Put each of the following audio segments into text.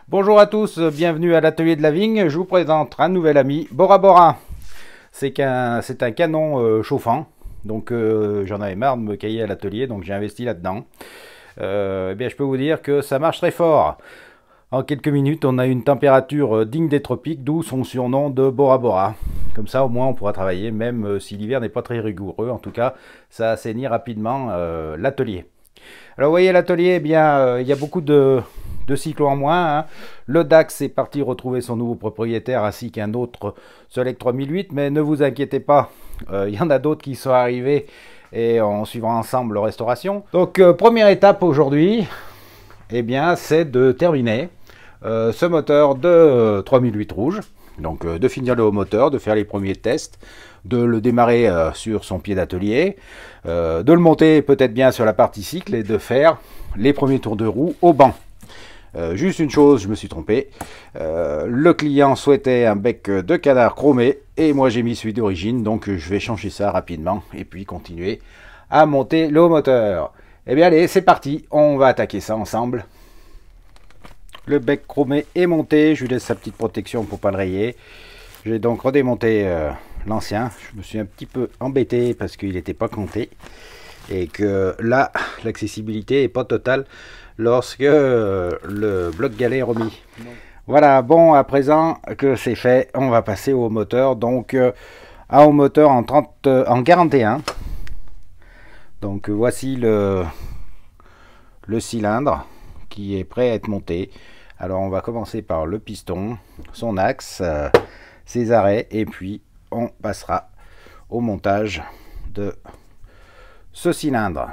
Bonjour à tous, bienvenue à l'atelier de la vigne. Je vous présente un nouvel ami, Bora Bora. C'est un canon chauffant, donc j'en avais marre de me cailler à l'atelier, donc j'ai investi là-dedans. Eh bien, je peux vous dire que ça marche très fort. En quelques minutes, on a une température digne des tropiques, d'où son surnom de Bora Bora. Comme ça, au moins, on pourra travailler, même si l'hiver n'est pas très rigoureux. En tout cas, ça assainit rapidement l'atelier. Alors, vous voyez, l'atelier, eh bien, il y a beaucoup de cyclos en moins. Hein. Le Dax est parti retrouver son nouveau propriétaire ainsi qu'un autre Select 3008, mais ne vous inquiétez pas, il y en a d'autres qui sont arrivés et on suivra ensemble leur restauration. Donc, première étape aujourd'hui, eh bien, c'est de terminer ce moteur de 3008 rouge. Donc, de finir le haut moteur, de faire les premiers tests, de le démarrer sur son pied d'atelier, de le monter peut-être bien sur la partie cycle et de faire les premiers tours de roue au banc. Juste une chose, je me suis trompé. Le client souhaitait un bec de canard chromé et moi j'ai mis celui d'origine, donc je vais changer ça rapidement et puis continuer à monter le haut moteur. Eh bien allez, c'est parti, on va attaquer ça ensemble. Le bec chromé est monté, je lui laisse sa petite protection pour pas le rayer. J'ai donc redémonté l'ancien. Je me suis un petit peu embêté parce qu'il n'était pas compté et que là, l'accessibilité n'est pas totale lorsque le bloc galet est remis. Non. Voilà, bon, à présent que c'est fait, on va passer au moteur. Donc, un haut moteur en 41. Donc, voici le cylindre qui est prêt à être monté. Alors, on va commencer par le piston, son axe, ses arrêts, et puis on passera au montage de ce cylindre.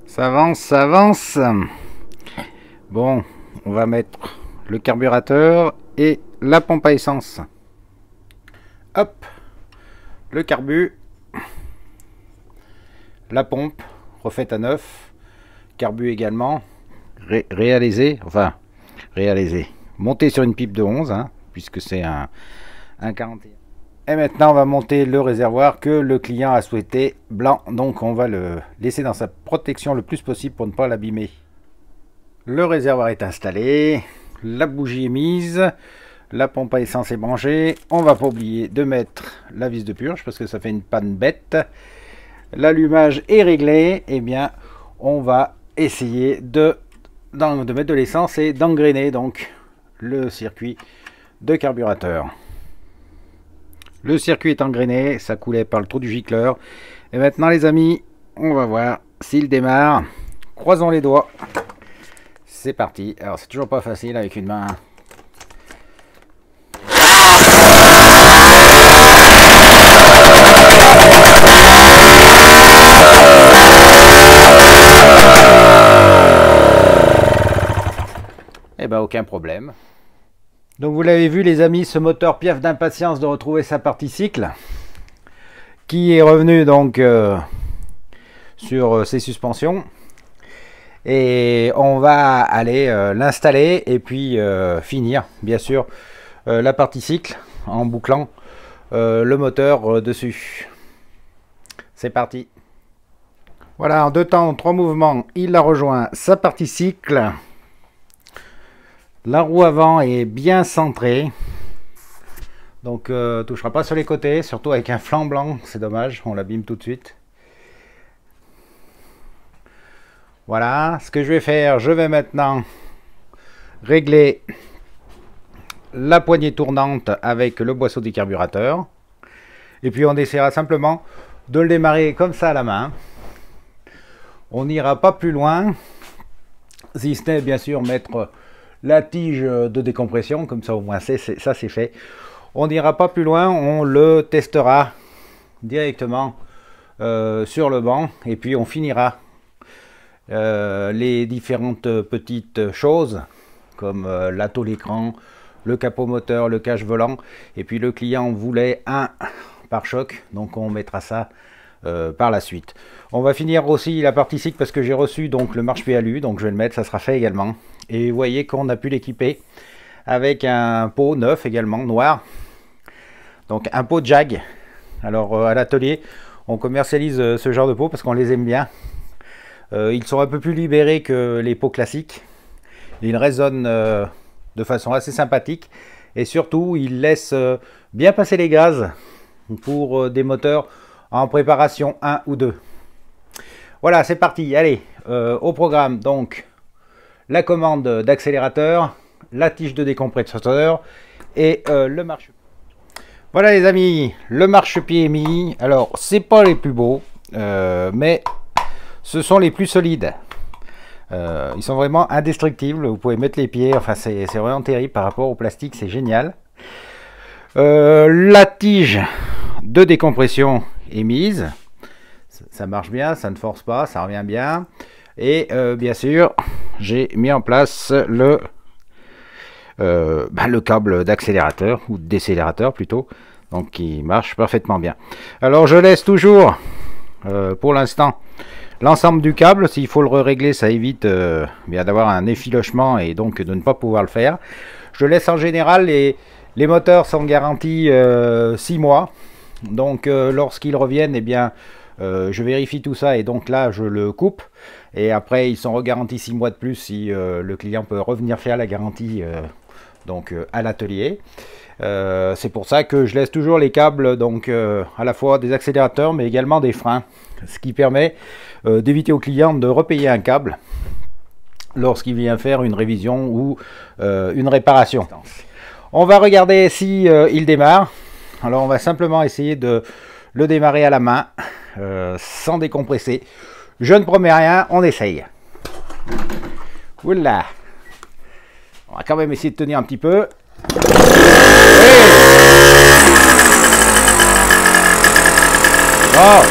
Ça avance, ça avance. Bon, on va mettre le carburateur et la pompe à essence. Hop, le carbu, la pompe refaite à neuf, carbu également, réalisé, monté sur une pipe de 11, hein, puisque c'est un 41. Et maintenant, on va monter le réservoir que le client a souhaité blanc. Donc, on va le laisser dans sa protection le plus possible pour ne pas l'abîmer. Le réservoir est installé. La bougie est mise. La pompe à essence est branchée. On va pas oublier de mettre la vis de purge parce que ça fait une panne bête. L'allumage est réglé. Eh bien, on va essayer de mettre de l'essence et d'engrainer donc le circuit de carburateur. Le circuit est engrainé, ça coulait par le trou du gicleur. Et maintenant les amis, on va voir s'il démarre. Croisons les doigts. C'est parti. Alors c'est toujours pas facile avec une main. Eh ben aucun problème. Donc vous l'avez vu les amis, ce moteur piaffe d'impatience de retrouver sa partie cycle qui est revenu donc sur ses suspensions et on va aller l'installer et puis finir bien sûr la partie cycle en bouclant le moteur dessus. C'est parti. Voilà, en 2 temps, en 3 mouvements, il a rejoint sa partie cycle. La roue avant est bien centrée, donc touchera pas sur les côtés, surtout avec un flanc blanc, c'est dommage, on l'abîme tout de suite. Voilà, ce que je vais faire, je vais maintenant régler la poignée tournante avec le boisseau du carburateur, et puis on essaiera simplement de le démarrer comme ça à la main. On n'ira pas plus loin, si ce n'est bien sûr mettre la tige de décompression, comme ça au moins ça c'est fait. On n'ira pas plus loin, on le testera directement sur le banc et puis on finira les différentes petites choses comme la tôle écran, le capot moteur, le cache volant, et puis le client voulait un pare-choc, donc on mettra ça par la suite. On va finir aussi la partie cycle parce que j'ai reçu donc le marche-pied alu, donc je vais le mettre, ça sera fait également. Et vous voyez qu'on a pu l'équiper avec un pot neuf également, noir. Donc un pot Jag. Alors à l'atelier, on commercialise ce genre de pots parce qu'on les aime bien. Ils sont un peu plus libérés que les pots classiques. Il résonne de façon assez sympathique et surtout il laisse bien passer les gaz pour des moteurs en préparation 1 ou 2. Voilà, c'est parti. Allez, au programme, donc la commande d'accélérateur, la tige de décompresseur et le marchepied. Voilà les amis, le marchepied est mis. Alors, c'est pas les plus beaux, mais ce sont les plus solides. Ils sont vraiment indestructibles, vous pouvez mettre les pieds, enfin c'est vraiment terrible par rapport au plastique, c'est génial. La tige de décompression est mise, ça marche bien, ça ne force pas, ça revient bien. Et bien sûr, j'ai mis en place le câble d'accélérateur, ou de décélérateur plutôt, donc qui marche parfaitement bien. Alors je laisse toujours, pour l'instant, l'ensemble du câble. S'il faut le régler, ça évite d'avoir un effilochement et donc de ne pas pouvoir le faire. Je laisse en général, les moteurs sont garantis 6 mois. Donc lorsqu'ils reviennent, eh bien, je vérifie tout ça et donc là je le coupe. Et après ils sont regarantis 6 mois de plus si le client peut revenir faire la garantie à l'atelier. C'est pour ça que je laisse toujours les câbles donc à la fois des accélérateurs mais également des freins, ce qui permet d'éviter au client de repayer un câble lorsqu'il vient faire une révision ou une réparation. On va regarder si il démarre. Alors on va simplement essayer de le démarrer à la main sans décompresser. Je ne promets rien, on essaye. Oula, on va quand même essayer de tenir un petit peu. Oh.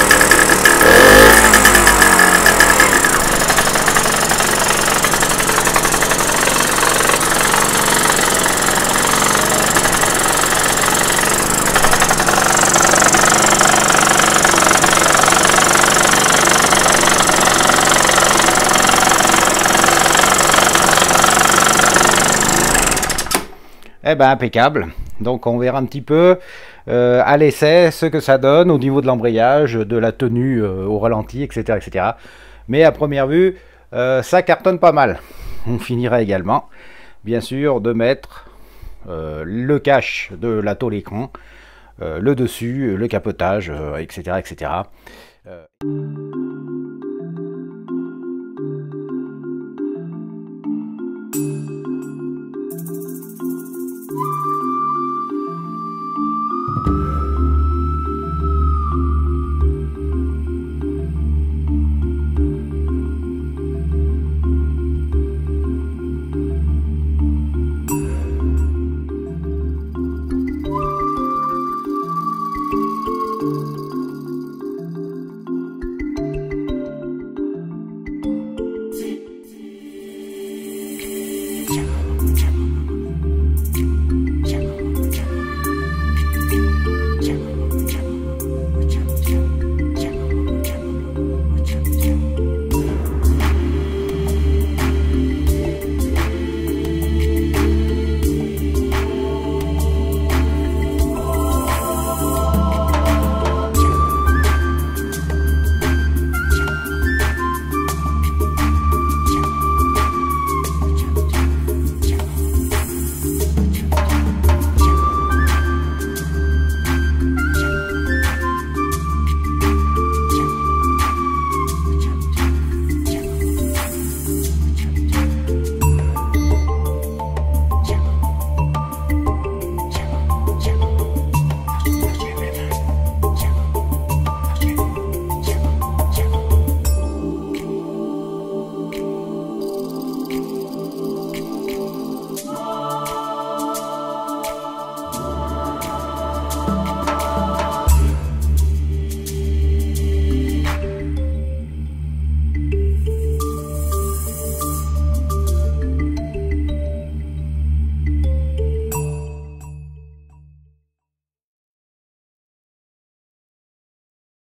Eh ben impeccable. Donc on verra un petit peu à l'essai ce que ça donne au niveau de l'embrayage, de la tenue au ralenti, etc., etc. Mais à première vue, ça cartonne pas mal. On finira également, bien sûr, de mettre le cache de la tôle écran, le dessus, le capotage, etc., etc.